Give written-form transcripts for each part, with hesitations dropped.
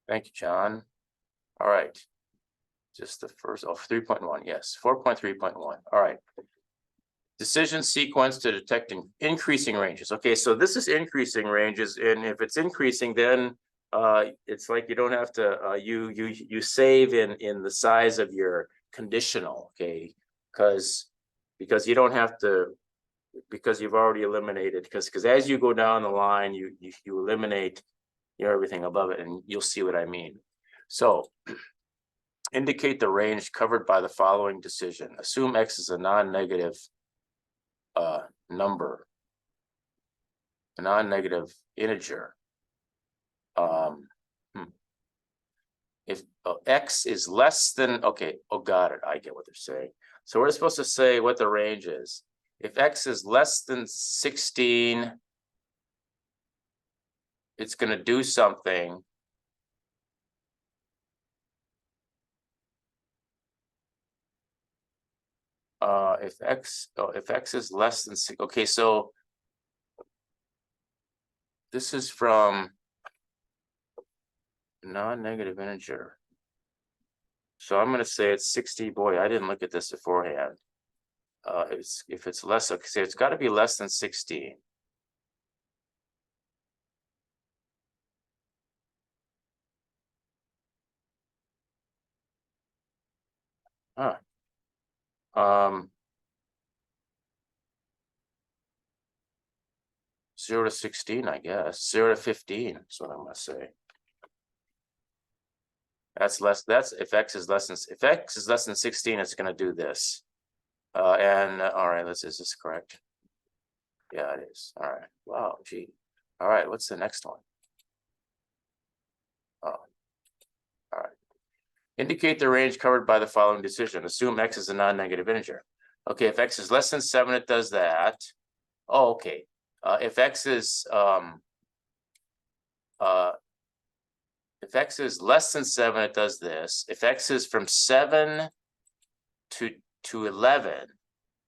Thank you, John. All right. Just the first, 3.1, yes, 4.3.1. All right. Decision sequence to detecting increasing ranges. Okay, so this is increasing ranges, and if it's increasing, then it's like you don't have to you save in the size of your conditional, okay, because you don't have to, because you've already eliminated, because as you go down the line, you eliminate everything above it, and you'll see what I mean. So indicate the range covered by the following decision. Assume X is a non-negative number, a non-negative integer. If X is less than, okay, oh, got it, I get what they're saying. So we're supposed to say what the range is. If X is less than 16, it's going to do something. If X is less than 6, okay, so this is from non-negative integer. So I'm going to say it's 60. Boy, I didn't look at this beforehand. If it's less, okay, so it's got to be less than 16. Huh. 0 to 16, I guess. 0 to 15 is what I'm going to say. That's less. That's if X is less than 16, it's going to do this. All right, is this correct? Yeah, it is. All right. Wow, gee. All right, what's the next one? Oh, all right. Indicate the range covered by the following decision. Assume X is a non-negative integer. Okay, if X is less than 7, it does that. Oh, okay. If X is less than 7, it does this. If X is from 7 to 11,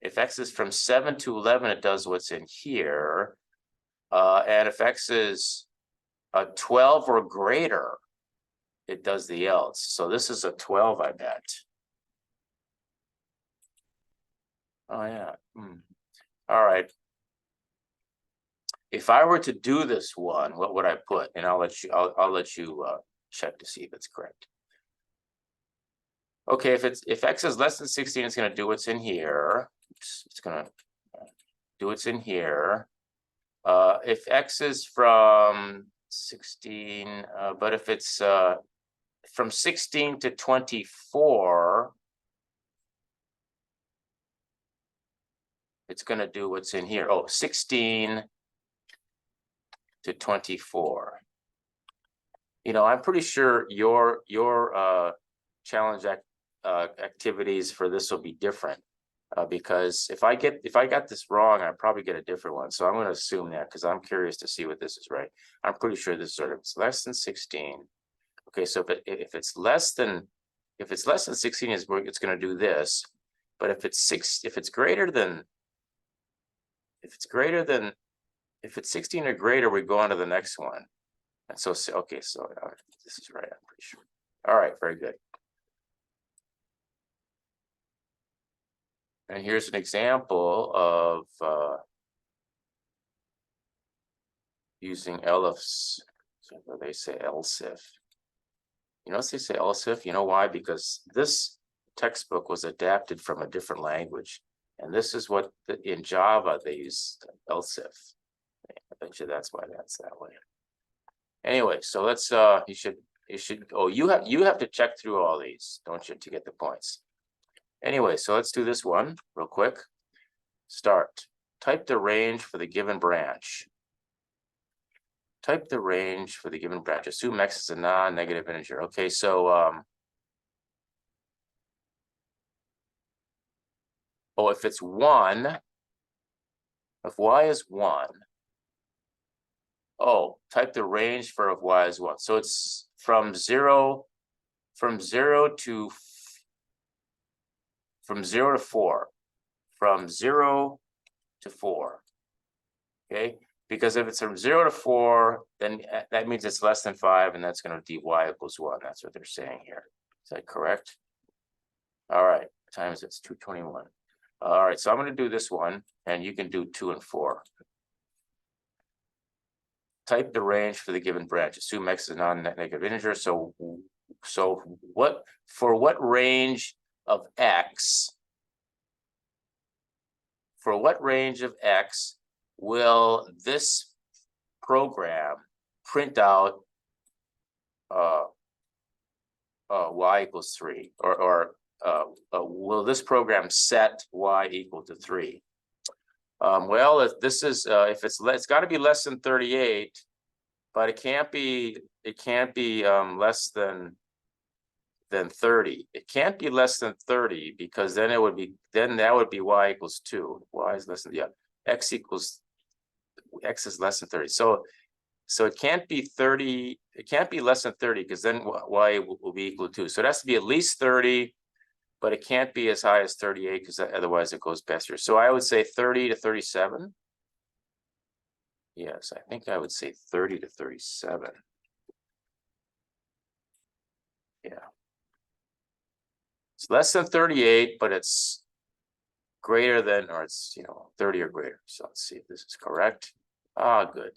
if X is from 7 to 11, it does what's in here. And if X is 12 or greater, it does the else. So this is a 12, I bet. Oh yeah. All right. If I were to do this one, what would I put? And I'll let you check to see if it's correct. Okay, if X is less than 16, it's going to do what's in here. It's going to do what's in here. If X is from 16, but if it's from 16 to 24, it's going to do what's in here. Oh, 16 to 24. I'm pretty sure your challenge activities for this will be different, because if I got this wrong, I probably get a different one. So I'm going to assume that, because I'm curious to see what this is right. I'm pretty sure this is less than 16. Okay, so if it's less than 16, it's going to do this. But if it's 16 or greater, we go on to the next one. And so, okay, so this is right, I'm pretty sure. All right, very good. And here's an example of using ELIFs. So they say else if. Notice they say else if. You know why? Because this textbook was adapted from a different language. And this is what in Java they use else if. I bet you that's why that's that way. Anyway, so let's you should oh, you have to check through all these, don't you, to get the points. Anyway, so let's do this one real quick. Start. Type the range for the given branch. Type the range for the given branch. Assume X is a non-negative integer. Okay, so oh, if it's 1, if Y is 1, oh, type the range for if Y is 1. So it's from 0 to 4. From 0 to 4. Okay. Because if it's from 0 to 4, then that means it's less than 5, and that's going to dy equals 1. That's what they're saying here. Is that correct? All right, times it's 221. All right, so I'm going to do this one, and you can do 2 and 4. Type the range for the given branch. Assume x is a non-negative integer. So what range of x? For what range of x will this program print out y equals 3, or will this program set y equal to 3? Well, if this is if it's got to be less than 38, but it can't be less than 30. It can't be less than 30 because then that would be y equals 2. Y is less than, yeah, x is less than 30. So it can't be 30. It can't be less than 30 because then y will be equal to 2. So it has to be at least 30, but it can't be as high as 38 because otherwise it goes past here. So I would say 30 to 37. Yes, I think I would say 30 to 37. Yeah. It's less than 38, but it's greater than, or it's, 30 or greater. So let's see if this is correct. Ah, good.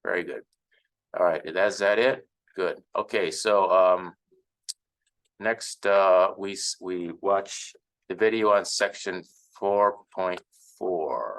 Very good. All right, is that it? Good. Okay, so next we watch the video on section 4.4.